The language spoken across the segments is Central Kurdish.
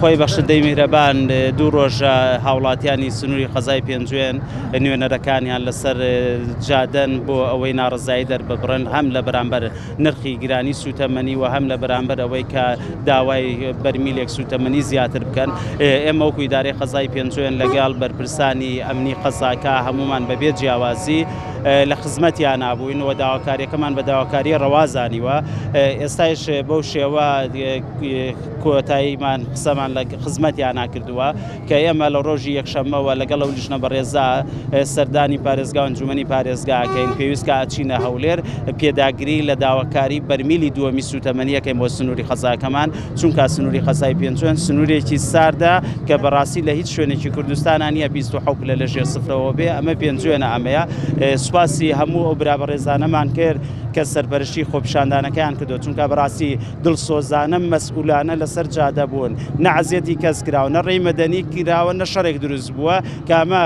خۆی بەخشندەی میهرەبان دوو ڕۆژە هاوڵاتیانی سنووری قەزای پێنجوێن نوێنەرەکانیان لەسەر جادەن بۆ ئەوەی ناڕزایی دەرببڕن هەم لە بەرامبەر نرخی گرانی سوتەمەنی و هەم لە بەرامبەر ئەوەی کە داوای بەرمیلێک سوتەمەنی زیاتر بکەن. ئێمە وەکو ئیدارەی قەزای پێنجوێن لەگەڵ بەرپرسانی ئەمنی قەزاکە هەمومان بەبێ جیاوازی لە خزمەتیان نابووین و داواکاریەکەمان بە داواکاری ڕەوازانیوە. ئێستایش بەو شێوە کۆتاییمان قسەمان لە خزمەتیان ناکردووە کە ئێمە لە ڕۆژی یەکشەممەوە لەگەڵ ئەو لیژنە بەڕێزا سەردانی پارێزگا و ئەنجومەنی پارێزگاکەین پێویست کە ئەچینە هەولێر پێداگری لە داواکاری بەرمیلی دووەمی سوتەمەنیەکەین بۆ سنووری قەزاکەمان، چونکە سنووری قەزای پێنجوێن سنوورێکی ساردا کە بەڕاستی لە هیچ شوێنێکی کوردستانە نییە 27 لە لەژێر سفرەوە بێ. ئەمە پێنجوێنە ئەمەیە. سوپاسی هەموو ئەو برابەڕێزانەمان کرد کە سەرپەرشتی خۆپیشاندانەکەیان کردو، چونکە بەڕاستی دڵسۆزانە مەسئولانە لەسەر جادە بوون، نەعەزیەتی کەس کراوە، نە ڕێی مەدەنی کراوە، نە شەڕێک دروست بووە کە ئەمە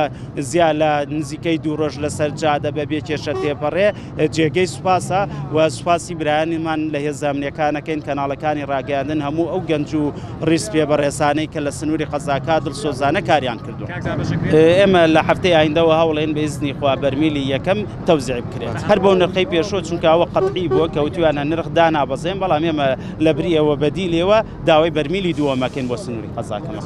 زیاد لە نزیکەی دوو ڕۆژ لەسەر جادە بەبێ کێشە تێپەڕێ جێگەی سوپاسە و سوپاسی برایانیمان لە هێزانامنیەکانەکەین کەناڵەکانی ڕاگەاندن هەموو ئەو گەنج و ڕیز پێبەڕێزانەی کە لە سنووری قەزاکە دڵسۆزانە کاریان کردو. ئێمە لە هەفتەی ئایندەوە هەوڵێن بە ئیزنی خوا بەرمیلی یەکەم تەوزیع بکرێت هەر بەو نرخەی پێشۆ، چونکە ئەوە قەتعی بووە کەوتویانە نرخ دانابەزێن، بەڵام ئێمە لە بریەوە بەدیلێەوە داوای بەرمیلی دووەمەکەین بۆ سنووری قەزاکەمان.